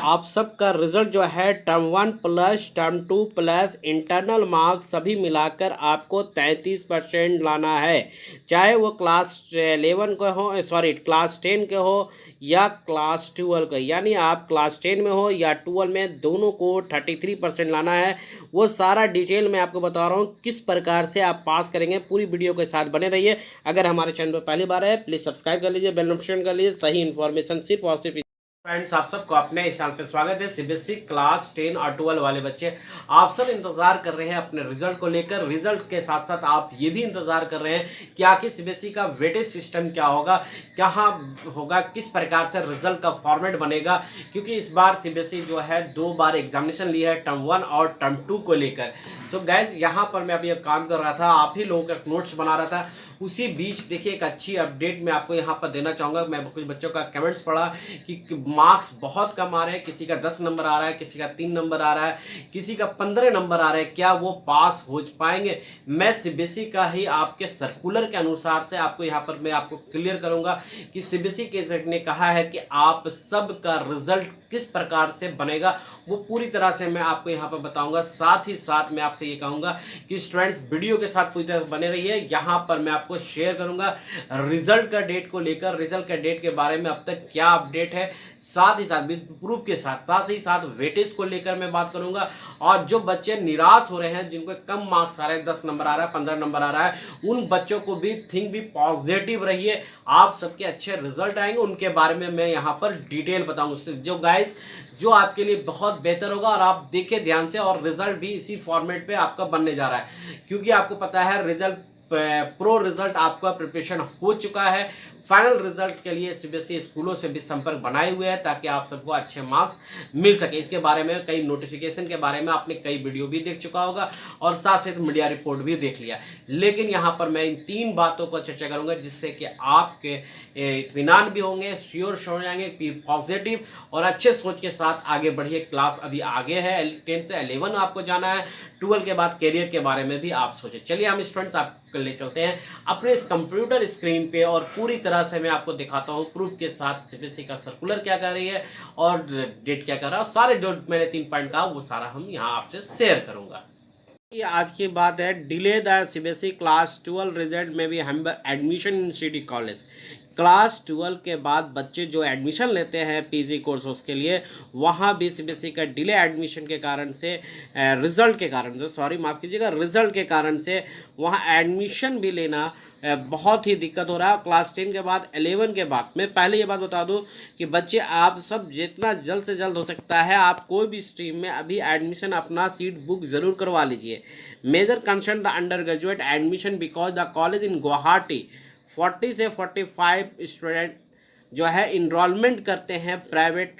आप सबका रिजल्ट जो है term 1 plus term 2 plus internal marks सभी मिलाकर आपको 33% लाना है। चाहे वो क्लास 11 के हो, सॉरी क्लास 10 के हो या क्लास 12 के, यानी आप क्लास 10 में हो या 12 में, दोनों को 33% लाना है। वो सारा डिटेल मैं आपको बता रहा हूँ किस प्रकार से आप पास करेंगे। पूरी वीडियो के साथ बने रहिए। अगर हमारे चैनल पर पहली बार है प्लीज़ सब्सक्राइब कर लीजिए, बेल नोटिफिकेशन कर लीजिए। सही इन्फॉर्मेशन सिर्फ और सिर्फ। फ्रेंड्स, आप सबको अपने इस चैनल पे स्वागत है। सीबीएसई क्लास 10 और 12 वाले बच्चे, आप सब इंतजार कर रहे हैं अपने रिजल्ट को लेकर। रिजल्ट के साथ साथ आप ये भी इंतजार कर रहे हैं कि आखिर सीबीएसई का वेटेज सिस्टम क्या होगा, कहाँ होगा, किस प्रकार से रिजल्ट का फॉर्मेट बनेगा। क्योंकि इस बार सीबीएसई जो है 2 बार एग्जामिनेशन लिया है, टर्म 1 और टर्म 2 को लेकर। सो गाइज, यहाँ पर मैं अभी एक काम कर रहा था, आप ही लोगों का नोट्स बना रहा था। उसी बीच देखिए एक अच्छी अपडेट मैं आपको यहाँ पर देना चाहूँगा। मैं कुछ बच्चों का कमेंट्स पढ़ा कि मार्क्स बहुत कम आ रहे हैं, किसी का 10 नंबर आ रहा है, किसी का 3 नंबर आ रहा है, किसी का 15 नंबर आ रहा है। क्या वो पास हो पाएंगे? मैं सीबीएसई का ही आपके सर्कुलर के अनुसार से आपको यहाँ पर मैं आपको क्लियर करूँगा कि सीबीएसई के ने कहा है कि आप सब का रिजल्ट किस प्रकार से बनेगा, वो पूरी तरह से मैं आपको यहाँ पर बताऊंगा। साथ ही साथ मैं आपसे ये कहूँगा कि स्टूडेंट्स वीडियो के साथ पूरी तरह बने रहिए। यहाँ पर मैं आपको शेयर करूंगा रिजल्ट का डेट को लेकर, रिजल्ट का डेट के बारे में अब तक क्या अपडेट है, साथ ही साथ प्रूफ के साथ ही साथ वेटेज को लेकर मैं बात करूंगा। और जो बच्चे निराश हो रहे हैं, जिनको कम मार्क्स आ रहे हैं, 10 नंबर आ रहा है, 15 नंबर आ रहा है, उन बच्चों को भी थिंक भी पॉजिटिव रहिए, आप सबके अच्छे रिजल्ट आएंगे। उनके बारे में मैं यहाँ पर डिटेल बताऊंगा, जो गाइस जो आपके लिए बहुत बेहतर होगा। और आप देखिए ध्यान से, और रिजल्ट भी इसी फॉर्मेट पे आपका बनने जा रहा है। क्योंकि आपको पता है रिजल्ट प्रो रिजल्ट आपका प्रिपरेशन हो चुका है। फाइनल रिजल्ट के लिए सीबीएसई स्कूलों से भी संपर्क बनाए हुए हैं ताकि आप सबको अच्छे मार्क्स मिल सके। इसके बारे में कई नोटिफिकेशन के बारे में आपने कई वीडियो भी देख चुका होगा और साथ साथ मीडिया रिपोर्ट भी देख लिया। लेकिन यहाँ पर मैं इन 3 बातों को चर्चा करूंगा जिससे कि आपके इत्मीनान भी होंगे, श्योर हो जाएंगे, पॉजिटिव और अच्छे सोच के साथ आगे बढ़िए। क्लास अभी आगे है, 10 से 11 आपको जाना है, 12 के बाद कैरियर के बारे में भी आप सोचें। चलिए हम स्टूडेंट्स आपको ले चलते हैं अपने इस कंप्यूटर स्क्रीन पे और पूरी तरह से मैं आपको दिखाता हूँ प्रूफ के साथ सीबीएसई का सर्कुलर क्या कर रही है और डेट क्या कर रहा है। और सारे जो मैंने 3 पॉइंट कहा वो सारा हम यहाँ आपसे शेयर करूंगा। ये आज की बात है, delay the CBSE class 12 result में भी हम admission in city college. Class 12 के बाद बच्चे जो एडमिशन लेते हैं पीजी कोर्सेज के लिए, वहाँ भी सीबीएसई का डिले एडमिशन के कारण से, रिज़ल्ट के कारण से, सॉरी माफ़ कीजिएगा, रिज़ल्ट के कारण से वहाँ एडमिशन भी लेना बहुत ही दिक्कत हो रहा है। क्लास 10 के बाद 11 के बाद मैं पहले ये बात बता दूं कि बच्चे आप सब जितना जल्द से जल्द हो सकता है आप कोई भी स्ट्रीम में अभी एडमिशन अपना सीट बुक ज़रूर करवा लीजिए। Major concern the undergraduate admission because the college in Guwahati 40 से 45 स्टूडेंट जो है इनरोलमेंट करते हैं प्राइवेट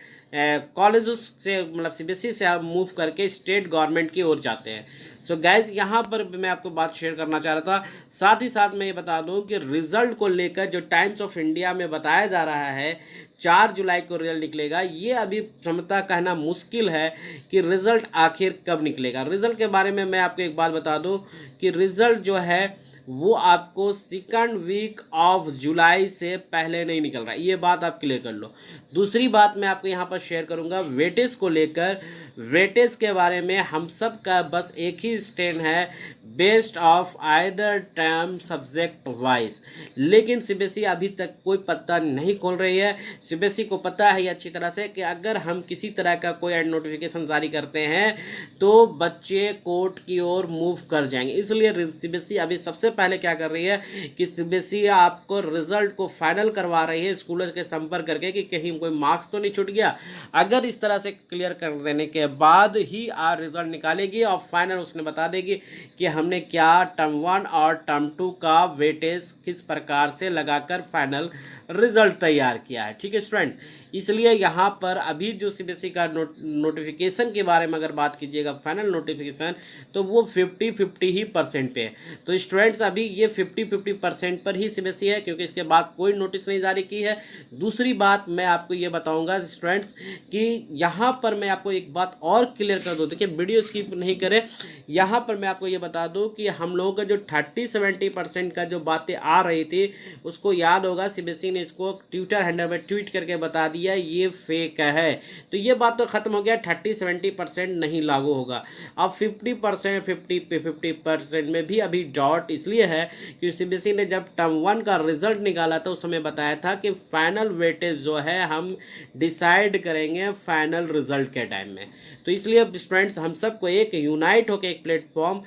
कॉलेज से, मतलब सीबीएसई से आप मूव करके स्टेट गवर्नमेंट की ओर जाते हैं। सो गाइज, यहाँ पर मैं आपको बात शेयर करना चाह रहा था। साथ ही साथ मैं ये बता दूँ कि रिजल्ट को लेकर जो टाइम्स ऑफ इंडिया में बताया जा रहा है 4 जुलाई को रिजल्ट निकलेगा। ये अभी क्षमता कहना मुश्किल है कि रिजल्ट आखिर कब निकलेगा। रिजल्ट के बारे में मैं आपको एक बात बता दूँ कि रिजल्ट जो है वो आपको 2nd वीक ऑफ जुलाई से पहले नहीं निकल रहा है, ये बात आप क्लियर कर लो। दूसरी बात मैं आपको यहाँ पर शेयर करूँगा वेटेज को लेकर। वेटेज के बारे में हम सब का बस एक ही स्टैंड है, based of either term subject wise. लेकिन सीबीएसई अभी तक कोई पत्ता नहीं खोल रही है। सीबीएसई को पता है अच्छी तरह से कि अगर हम किसी तरह का कोई नोटिफिकेशन जारी करते हैं तो बच्चे कोर्ट की ओर मूव कर जाएंगे। इसलिए सीबीएसई अभी सबसे पहले क्या कर रही है कि सीबीएसई आपको रिजल्ट को फाइनल करवा रही है स्कूलों के संपर्क करके कि कहीं कोई मार्क्स तो नहीं छूट गया। अगर इस तरह से क्लियर कर देने के बाद ही रिजल्ट निकालेगी और फाइनल उसने बता देगी कि हमने क्या टर्म 1 और टर्म 2 का वेटेज किस प्रकार से लगाकर फाइनल रिजल्ट तैयार किया है। ठीक है स्टूडेंट, इसलिए यहाँ पर अभी जो सीबीएसई का नोटिफिकेशन के बारे में अगर बात कीजिएगा, फाइनल नोटिफिकेशन, तो वो 50-50 ही परसेंट पे है। तो स्टूडेंट्स अभी ये 50-50% पर ही सीबीएसई है, क्योंकि इसके बाद कोई नोटिस नहीं जारी की है। दूसरी बात मैं आपको ये बताऊंगा स्टूडेंट्स कि यहाँ पर मैं आपको एक बात और क्लियर कर दूँ, देखिए वीडियो स्किप नहीं करें। यहाँ पर मैं आपको ये बता दूँ कि हम लोगों का जो 30-70% का जो बातें आ रही थी, उसको याद होगा सीबीएसई ने इसको ट्विटर हैंडल पर ट्वीट करके बता दिया भैया ये फेक है। तो ये बात तो ख़त्म हो गया, 30-70% नहीं लागू होगा। अब 50%, 50% में भी अभी डाउट इसलिए है कि सीबीएसई ने जब टर्म 1 का रिजल्ट निकाला था उस समय बताया था कि फाइनल वेटेज जो है हम डिसाइड करेंगे फाइनल रिजल्ट के टाइम में। तो इसलिए स्टूडेंट्स हम सबको एक यूनाइट होकर एक platform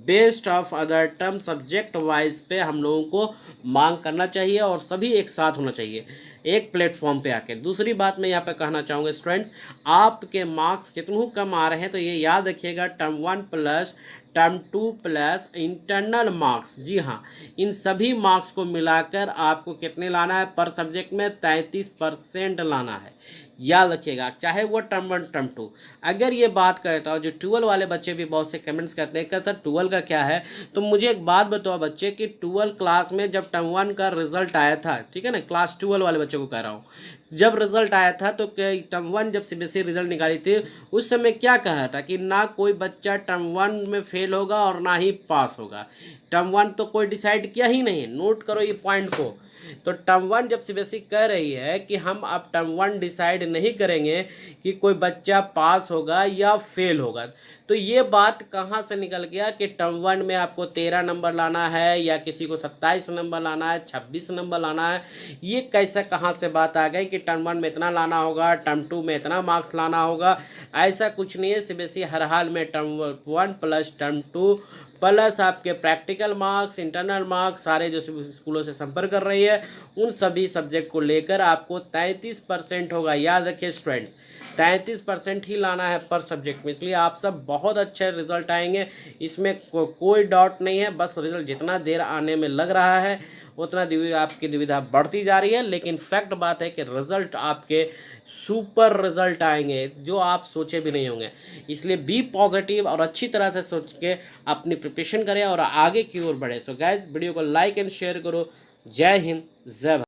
based of other term subject wise पे हम लोगों को मांग करना चाहिए और सभी एक साथ होना चाहिए एक प्लेटफॉर्म पे आके। दूसरी बात मैं यहाँ पे कहना चाहूँगा स्टूडेंट्स, आपके मार्क्स कितने कम आ रहे हैं तो ये याद रखिएगा, term 1 plus term 2 plus internal marks, जी हाँ, इन सभी मार्क्स को मिलाकर आपको कितने लाना है पर सब्जेक्ट में, 33% लाना है। याद रखिएगा, चाहे वो टर्म 1 टर्म 2। अगर ये बात करता हूँ जो 12 वाले बच्चे भी बहुत से कमेंट्स करते हैं कि सर 12 का क्या है, तो मुझे एक बात बताओ बच्चे कि 12 क्लास में जब टर्म 1 का रिजल्ट आया था, ठीक है ना, क्लास 12 वाले बच्चों को कह रहा हूँ, जब रिजल्ट आया था तो टर्म 1 जब सीबीएसई रिजल्ट निकाली थी उस समय क्या कहा था कि ना कोई बच्चा टर्म 1 में फेल होगा और ना ही पास होगा। टर्म 1 तो कोई डिसाइड किया ही नहीं है, नोट करो ये पॉइंट को। तो टर्म 1 जब सीबीएसई कह रही है कि हम अब टर्म 1 डिसाइड नहीं करेंगे कि कोई बच्चा पास होगा या फेल होगा, तो ये बात कहाँ से निकल गया कि टर्म 1 में आपको 13 नंबर लाना है या किसी को 27 नंबर लाना है, 26 नंबर लाना है, ये कैसा कहाँ से बात आ गई कि टर्म 1 में इतना लाना होगा, टर्म 2 में इतना मार्क्स लाना होगा। ऐसा कुछ नहीं है, सीबीएसई हर हाल में टर्म 1 प्लस टर्म 2 प्लस आपके प्रैक्टिकल मार्क्स, इंटरनल मार्क्स, सारे जो स्कूलों से संपर्क कर रही है उन सभी सब्जेक्ट को लेकर आपको 33% होगा। याद रखिए स्टूडेंट्स, 33% ही लाना है पर सब्जेक्ट में, इसलिए आप सब बहुत अच्छे रिजल्ट आएंगे, इसमें कोई डाउट नहीं है। बस रिजल्ट जितना देर आने में लग रहा है उतना आपकी दुविधा बढ़ती जा रही है, लेकिन फैक्ट बात है कि रिजल्ट आपके सुपर रिजल्ट आएंगे जो आप सोचे भी नहीं होंगे। इसलिए बी पॉजिटिव और अच्छी तरह से सोच के अपनी प्रिपरेशन करें और आगे की ओर बढ़े। सो गाइज वीडियो को लाइक एंड शेयर करो। जय हिंद, जय भारत।